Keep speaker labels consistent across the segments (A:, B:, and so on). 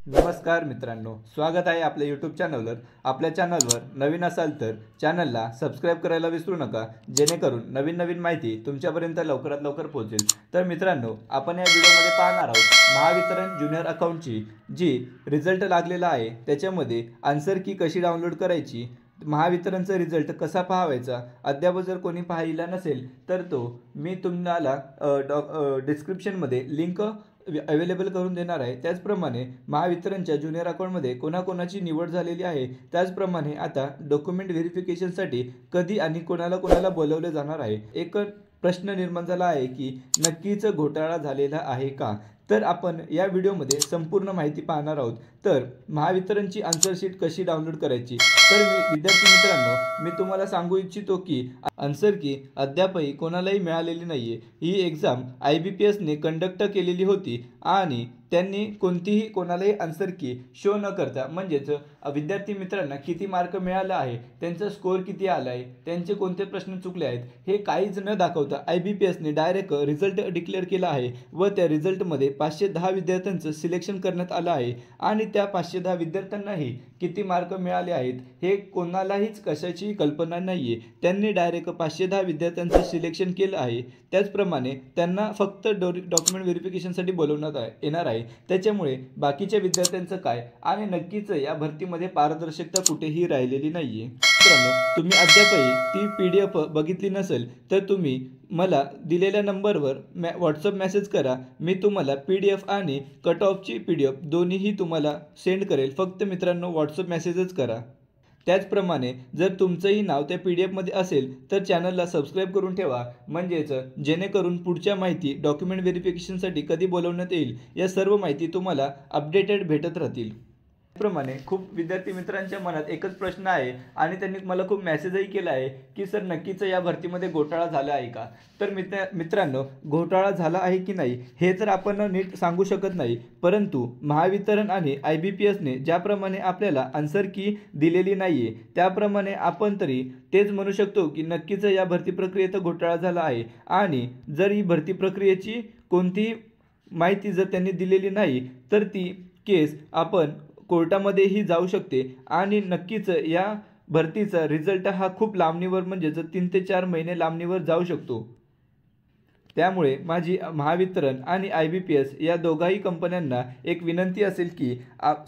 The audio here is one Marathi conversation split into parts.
A: नमस्कार मित्रांनो, स्वागत आहे आपल्या यूट्यूब चॅनलवर। आपल्या चॅनलवर नवीन असाल तर चॅनलला सबस्क्राइब करायला विसरू नका, जेणेकरून नवीन माहिती तुमच्यापर्यंत लवकरात लवकर पोहोचेल। तर मित्रांनो, आपण या व्हिडिओमध्ये पाहणार आहोत महावितरण ज्युनियर अकाउंटची जी रिझल्ट लागलेला आहे त्याच्यामध्ये आन्सर की कशी डाउनलोड करायची, महावितरणचा रिझल्ट कसा पाहायचा। अद्याप जर कोणी पाहिला नसेल तर तो मी तुम्हाला डिस्क्रिप्शनमध्ये लिंक अवेलेबल करून देणार आहे। त्याचप्रमाणे महावितरणच्या ज्युनियर अकाउंटमध्ये कोणाकोणाची निवड झालेली आहे, त्याचप्रमाणे आता डॉक्युमेंट व्हेरिफिकेशनसाठी कधी आणि कोणाला बोलवले जाणार आहे। एक प्रश्न निर्माण झाला आहे की नक्कीच घोटाळा झालेला आहे का। तर आपण या व्हिडिओमध्ये संपूर्ण माहिती पाहणार आहोत। तर महावितरणची आन्सर शीट कशी डाउनलोड करायची, तर विद्यार्थी मित्रांनो, मी तुम्हाला सांगू इच्छितो की आन्सर की अद्यापही कोणालाही मिळालेली नाहीये। ही एग्जाम IBPSने कंडक्ट केलेली होती आणि त्यांनी कोणतीही कोणालाही आन्सर की शो न करता, म्हणजेच विद्यार्थी मित्रांना किती मार्क मिळाले आहे, त्यांचा स्कोर किती आला आहे, त्यांचे कोणते प्रश्न चुकले आहेत, हे काहीच न दाखवता IBPSने डायरेक्ट रिझल्ट डिक्लेअर केला आहे व त्या रिझल्टमध्ये 510 विद्यार्थ्यांचं सिलेक्शन करण्यात आलं आहे आणि त्या 510 विद्यार्थ्यांनाही किती मार्क मिळाले आहेत हे कोणालाहीच कशाची कल्पना नाहीये। त्यांनी डायरेक्ट 510 विद्यार्थ्यांचं सिलेक्शन केलं आहे। त्याचप्रमाणे त्यांना फक्त डॉक्युमेंट व्हेरिफिकेशनसाठी बोलवण्यात येणार आहे। त्याच्यामुळे बाकीच्या विद्यार्थ्यांचं काय आणि नक्कीच या भरतीमध्ये पारदर्शकता कुठेही राहिलेली नाहीये। मित्रांनो, तुम्ही अद्यापही ती PDF बघितली नसेल तर तुम्ही मला दिलेल्या नंबरवर व्हॉट्सअप मेसेज करा। मी तुम्हाला PDF आणि कट ऑफची PDF दोन्हीही तुम्हाला सेंड करेल। फक्त मित्रांनो व्हॉट्सअप मेसेजच करा। त्याचप्रमाणे जर तुमचंही नाव त्या PDF मध्ये असेल तर चॅनलला सबस्क्राइब करून ठेवा, म्हणजेच जेणेकरून पुढच्या माहिती डॉक्युमेंट व्हेरिफिकेशनसाठी कधी बोलवण्यात येईल या सर्व माहिती तुम्हाला अपडेटेड भेटत राहतील। त्याचप्रमाणे खूप विद्यार्थी मित्रांच्या मनात एकच प्रश्न आहे आणि त्यांनी मला खूप मेसेजही केला आहे की सर नक्कीच या भरतीमध्ये घोटाळा झाला आहे का। तर मित्रांनो, घोटाळा झाला आहे की नाही हे तर आपण नीट सांगू शकत नाही, परंतु महावितरण आणि IBPSने ज्याप्रमाणे आपल्याला आन्सर की दिलेली नाहीये त्याप्रमाणे आपण तरी तेच म्हणू शकतो की नक्कीच या भरती प्रक्रियेत घोटाळा झाला आहे। आणि जर ही भरती प्रक्रियेची कोणतीही माहिती जर त्यांनी दिलेली नाही तर ती केस आपण कोर्टामध्येही जाऊ शकते आणि नक्कीच या भरतीचा रिझल्ट हा खूप लांबणीवर, म्हणजेच 3 ते 4 महिने लांबणीवर जाऊ शकतो। त्यामुळे माझी महावितरण आणि IBPS या दोघाही कंपन्यांना एक विनंती असेल की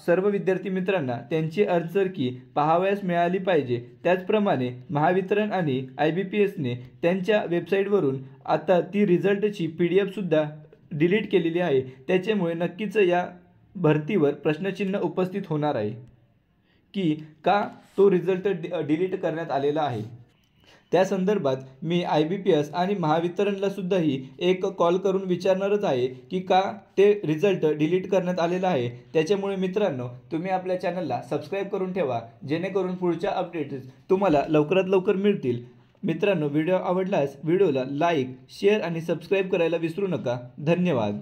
A: सर्व विद्यार्थी मित्रांना त्यांची आन्सर की पाहावयास मिळाली पाहिजे। त्याचप्रमाणे महावितरण आणि IBPSने त्यांच्या वेबसाईटवरून आता ती रिझल्टची PDF सुद्धा डिलीट केलेली आहे। त्याच्यामुळे नक्कीच या भरतीवर प्रश्नचिन्ह उपस्थित होणार आहे की का तो रिझल्ट डिलीट करण्यात आलेला आहे। त्या संदर्भात मी IBPS आणि महावितरणला सुद्धाही एक कॉल करून विचारणारच आहे की का ते रिझल्ट डिलीट करण्यात आलेला आहे। त्याच्यामुळे मित्रांनो, तुम्ही आपल्या चॅनलला सबस्क्राइब करून ठेवा, जेणेकरून पुढच्या अपडेट्स तुम्हाला लवकरात लवकर मिळतील। मित्रांनो, व्हिडिओ आवडल्यास व्हिडिओला लाईक, शेअर आणि सबस्क्राइब करायला विसरू नका। धन्यवाद।